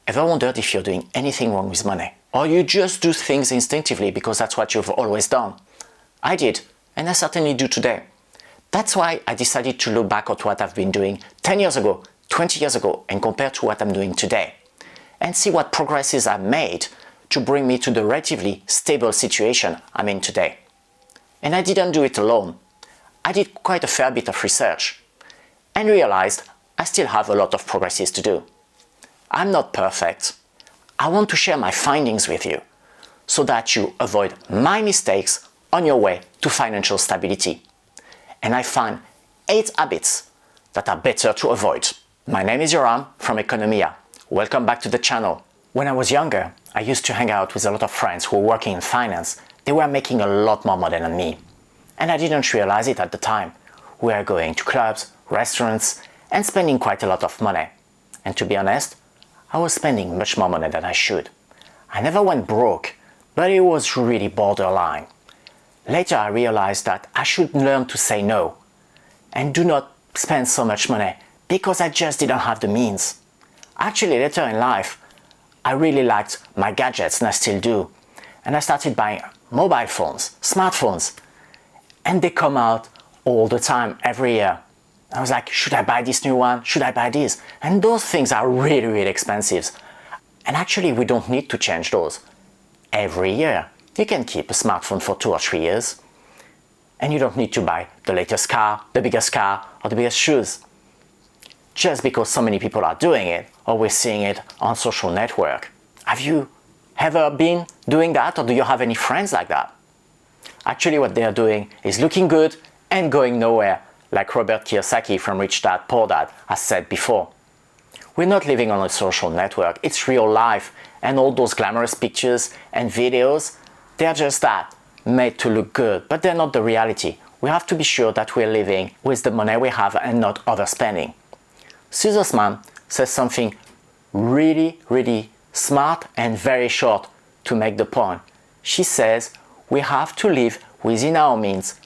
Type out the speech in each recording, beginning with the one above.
Ever wondered if you're doing anything wrong with money? Or you just do things instinctively because that's what you've always done? I did, and I certainly do today. That's why I decided to look back at what I've been doing 10 years ago, 20 years ago, and compare to what I'm doing today, and see what progresses I've made to bring me to the relatively stable situation I'm in today. And I didn't do it alone. I did quite a fair bit of research and realized I still have a lot of progresses to do. I'm not perfect. I want to share my findings with you so that you avoid my mistakes on your way to financial stability. And I find 8 habits that are better to avoid. My name is Yoram from Economia. Welcome back to the channel. When I was younger, I used to hang out with a lot of friends who were working in finance. They were making a lot more money than me. And I didn't realize it at the time. We were going to clubs, restaurants, and spending quite a lot of money. And to be honest, I was spending much more money than I should. I never went broke, but it was really borderline. Later I realized that I should learn to say no and do not spend so much money because I just didn't have the means. Actually, later in life, I really liked my gadgets, and I still do. And I started buying mobile phones, smartphones, and they come out all the time, every year. I was like, should I buy this new one? Should I buy this? And those things are really, really expensive. And actually, we don't need to change those every year. You can keep a smartphone for 2 or 3 years. And you don't need to buy the latest car, the biggest car, or the biggest shoes. Just because so many people are doing it, or we're seeing it on social network. Have you ever been doing that, or do you have any friends like that? Actually, what they are doing is looking good and going nowhere, like Robert Kiyosaki from Rich Dad Poor Dad has said before. We're not living on a social network, it's real life, and all those glamorous pictures and videos, they're just that, made to look good, but they're not the reality. We have to be sure that we're living with the money we have and not overspending. Suze Osman says something really, really smart and very short to make the point. She says we have to live within our means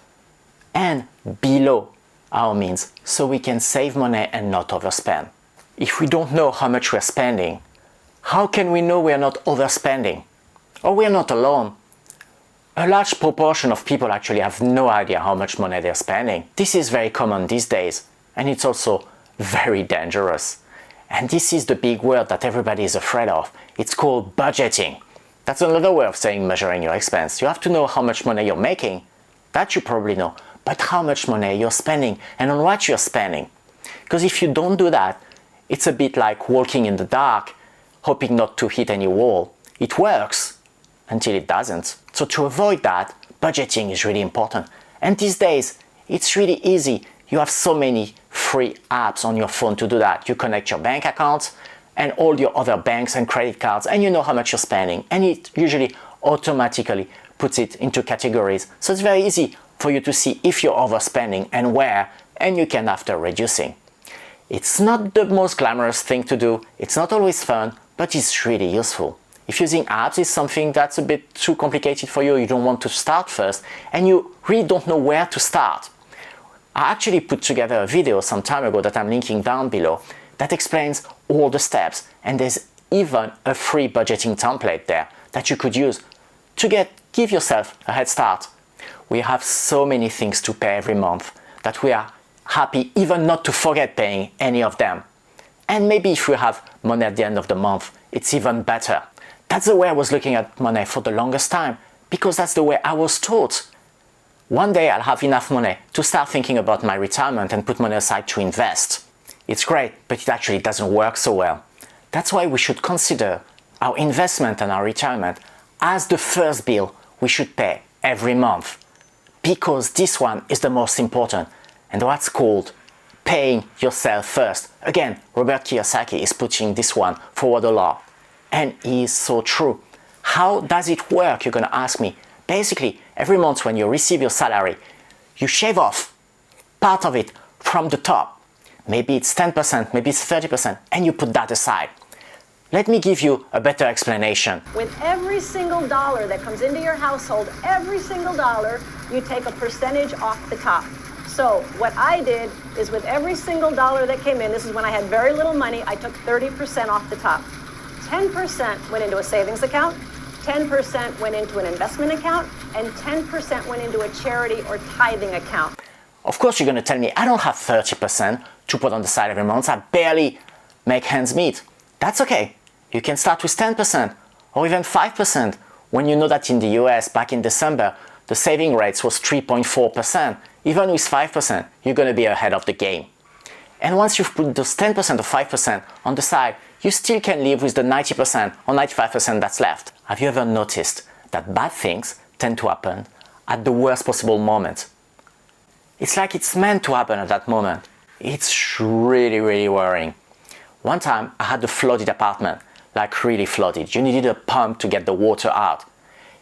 and below our means so we can save money and not overspend. If we don't know how much we're spending, how can we know we're not overspending? Or we're not alone. A large proportion of people actually have no idea how much money they're spending. This is very common these days, and it's also very dangerous. And this is the big word that everybody is afraid of. It's called budgeting. That's another way of saying measuring your expense. You have to know how much money you're making. That you probably know. But how much money you're spending and on what you're spending. Because if you don't do that, it's a bit like walking in the dark, hoping not to hit any wall. It works until it doesn't. So to avoid that, budgeting is really important. And these days, it's really easy. You have so many free apps on your phone to do that. You connect your bank accounts and all your other banks and credit cards, and you know how much you're spending. And it usually automatically puts it into categories. So it's very easy for you to see if you're overspending and where, and you can after reducing. It's not the most glamorous thing to do, it's not always fun, but it's really useful. If using apps is something that's a bit too complicated for you, you don't want to start first, and you really don't know where to start. I actually put together a video some time ago that I'm linking down below that explains all the steps, and there's even a free budgeting template there that you could use to give yourself a head start. We have so many things to pay every month that we are happy even not to forget paying any of them. And maybe if we have money at the end of the month, it's even better. That's the way I was looking at money for the longest time, because that's the way I was taught. One day I'll have enough money to start thinking about my retirement and put money aside to invest. It's great, but it actually doesn't work so well. That's why we should consider our investment and our retirement as the first bill we should pay every month. Because this one is the most important, and what's called paying yourself first. Again, Robert Kiyosaki is pushing this one forward a lot, and he is so true. How does it work, you're gonna ask me? Basically, every month when you receive your salary, you shave off part of it from the top. Maybe it's 10%, maybe it's 30%, and you put that aside. Let me give you a better explanation. With every single dollar that comes into your household, every single dollar, you take a percentage off the top. So what I did is with every single dollar that came in, this is when I had very little money, I took 30% off the top. 10% went into a savings account, 10% went into an investment account, and 10% went into a charity or tithing account. Of course, you're going to tell me I don't have 30% to put on the side every month. I barely make ends meet. That's okay. You can start with 10% or even 5% when you know that in the US back in December, the saving rates was 3.4%. Even with 5%, you're going to be ahead of the game. And once you've put those 10% or 5% on the side, you still can live with the 90% or 95% that's left. Have you ever noticed that bad things tend to happen at the worst possible moment? It's like it's meant to happen at that moment. It's really, really worrying. One time I had a flooded apartment, like really flooded. You needed a pump to get the water out.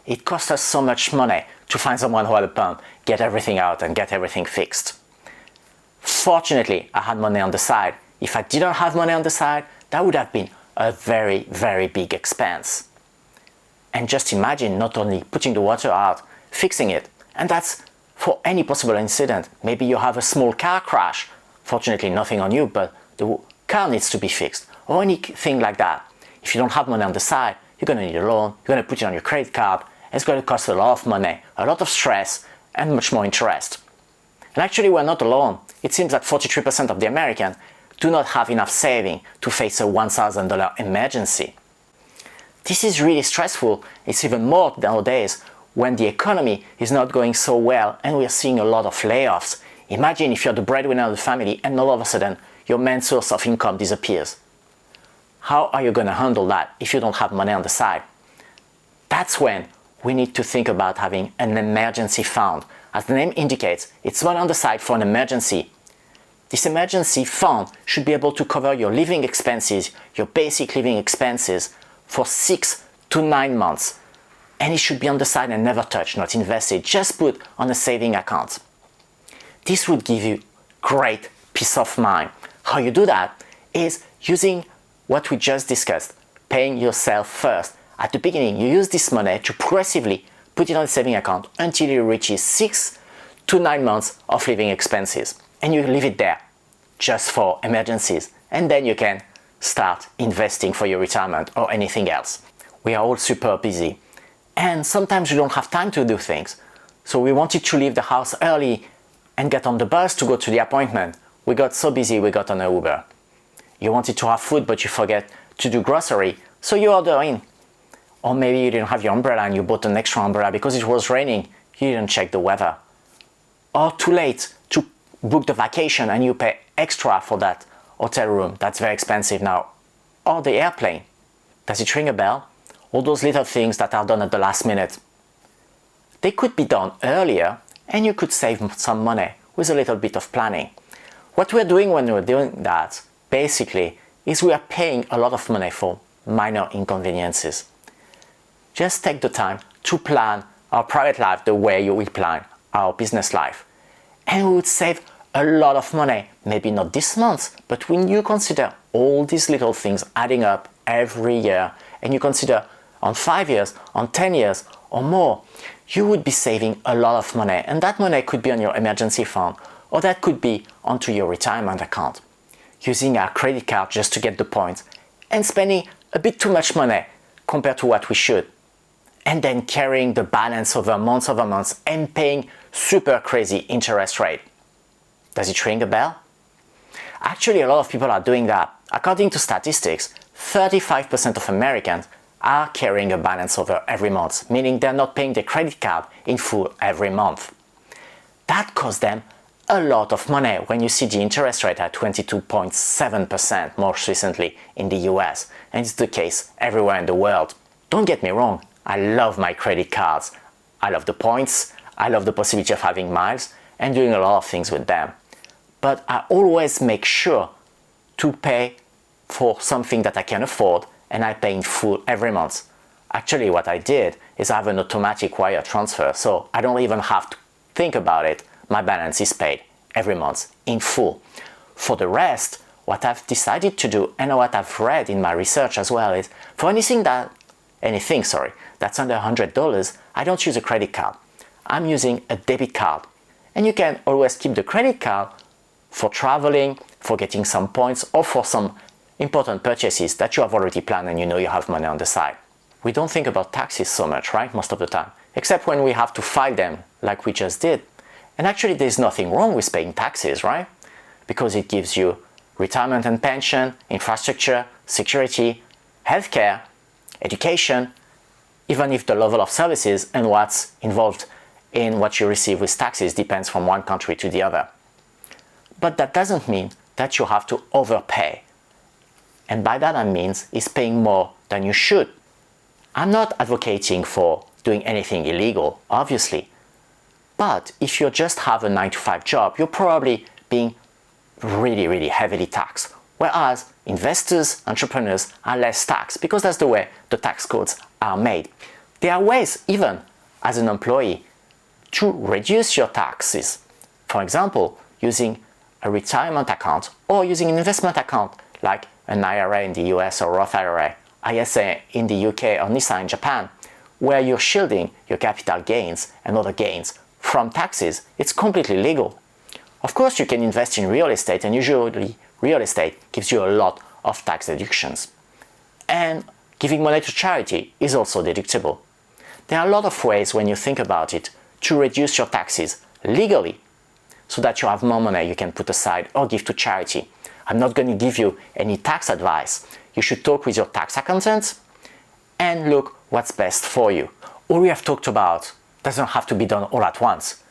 It cost us so much money to find someone who had a pump, get everything out and get everything fixed. Fortunately, I had money on the side. If I didn't have money on the side, that would have been a very, very big expense. And just imagine not only putting the water out, fixing it, and that's for any possible incident. Maybe you have a small car crash. Fortunately, nothing on you, but the car needs to be fixed, or anything like that. If you don't have money on the side, you're going to need a loan, you're going to put it on your credit card, it's going to cost a lot of money, a lot of stress, and much more interest. And actually, we're not alone. It seems that 43% of the Americans do not have enough saving to face a $1,000 emergency. This is really stressful. It's even more nowadays when the economy is not going so well and we're seeing a lot of layoffs. Imagine if you're the breadwinner of the family and all of a sudden your main source of income disappears. How are you going to handle that if you don't have money on the side? That's when we need to think about having an emergency fund. As the name indicates, it's money on the side for an emergency. This emergency fund should be able to cover your living expenses, your basic living expenses, for 6 to 9 months. And it should be on the side and never touched, not invested, just put on a saving account. This would give you great peace of mind. How you do that is using what we just discussed, paying yourself first. At the beginning, you use this money to progressively put it on a saving account until it reaches 6 to 9 months of living expenses. And you leave it there just for emergencies. And then you can start investing for your retirement or anything else. We are all super busy. And sometimes we don't have time to do things. So we wanted to leave the house early and get on the bus to go to the appointment. We got so busy we got on an Uber. You wanted to have food but you forget to do grocery, so you order in. Or maybe you didn't have your umbrella and you bought an extra umbrella because it was raining. You didn't check the weather. Or too late to book the vacation and you pay extra for that hotel room. That's very expensive now. Or the airplane. Does it ring a bell? All those little things that are done at the last minute. They could be done earlier and you could save some money with a little bit of planning. What we're doing when we're doing that, basically, is we are paying a lot of money for minor inconveniences. Just take the time to plan our private life the way we plan our business life. And we would save a lot of money, maybe not this month, but when you consider all these little things adding up every year, and you consider on 5 years, on 10 years, or more, you would be saving a lot of money. And that money could be on your emergency fund, or that could be onto your retirement account. Using our credit card just to get the points, and spending a bit too much money compared to what we should. And then carrying the balance over months and paying super crazy interest rate. Does it ring a bell? Actually, a lot of people are doing that. According to statistics, 35% of Americans are carrying a balance over every month, meaning they're not paying their credit card in full every month. That costs them a lot of money when you see the interest rate at 22.7% most recently in the US, and it's the case everywhere in the world. Don't get me wrong, I love my credit cards. I love the points, I love the possibility of having miles and doing a lot of things with them. But I always make sure to pay for something that I can afford and I pay in full every month. Actually, what I did is I have an automatic wire transfer, so I don't even have to think about it. My balance is paid every month in full. For the rest, what I've decided to do and what I've read in my research as well is for anything that's under $100, I don't use a credit card. I'm using a debit card. And you can always keep the credit card for traveling, for getting some points, or for some important purchases that you have already planned and you know you have money on the side. We don't think about taxes so much, right, most of the time, except when we have to file them like we just did. And actually there's nothing wrong with paying taxes, right? Because it gives you retirement and pension, infrastructure, security, healthcare, education, even if the level of services and what's involved in what you receive with taxes depends from one country to the other. But that doesn't mean that you have to overpay. And by that I mean is paying more than you should. I'm not advocating for doing anything illegal, obviously. But if you just have a 9-to-5 job, you're probably being really, really heavily taxed. Whereas investors, entrepreneurs are less taxed because that's the way the tax codes are made. There are ways, even as an employee, to reduce your taxes. For example, using a retirement account or using an investment account like an IRA in the US or Roth IRA, ISA in the UK or NISA in Japan, where you're shielding your capital gains and other gains from taxes. It's completely legal. Of course, you can invest in real estate, and usually real estate gives you a lot of tax deductions. And giving money to charity is also deductible. There are a lot of ways, when you think about it, to reduce your taxes legally so that you have more money you can put aside or give to charity. I'm not going to give you any tax advice. You should talk with your tax accountant and look what's best for you. All we have talked about doesn't have to be done all at once.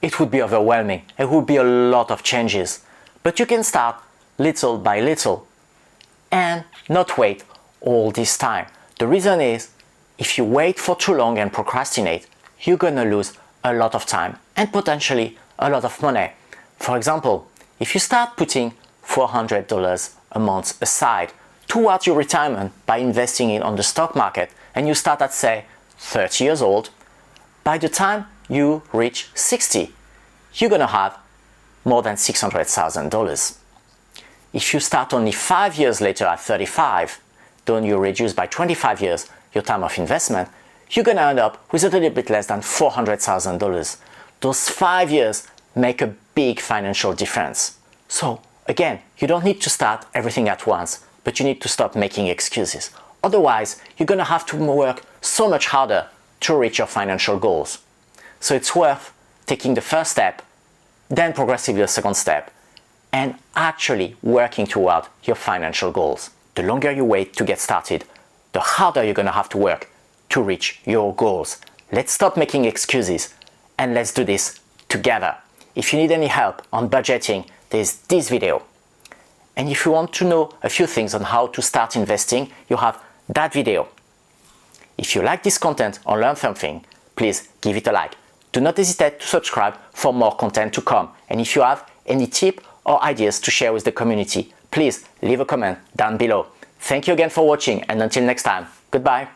It would be overwhelming. It would be a lot of changes. But you can start little by little and not wait all this time. The reason is, if you wait for too long and procrastinate, you're gonna lose a lot of time and potentially a lot of money. For example, if you start putting $400 a month aside towards your retirement by investing it on the stock market, and you start at, say, 30 years old, by the time you reach 60, you're gonna have more than $600,000. If you start only 5 years later at 35, then you reduce by 25 years your time of investment, you're gonna end up with a little bit less than $400,000. Those 5 years make a big financial difference. So again, you don't need to start everything at once, but you need to stop making excuses. Otherwise, you're gonna have to work so much harder to reach your financial goals. So it's worth taking the first step, then progressively the second step, and actually working toward your financial goals. The longer you wait to get started, the harder you're gonna have to work to reach your goals. Let's stop making excuses and let's do this together. If you need any help on budgeting, there's this video. And if you want to know a few things on how to start investing, you have that video. If you like this content or learn something, please give it a like. Do not hesitate to subscribe for more content to come. And if you have any tip or ideas to share with the community, please leave a comment down below. Thank you again for watching, and until next time, goodbye.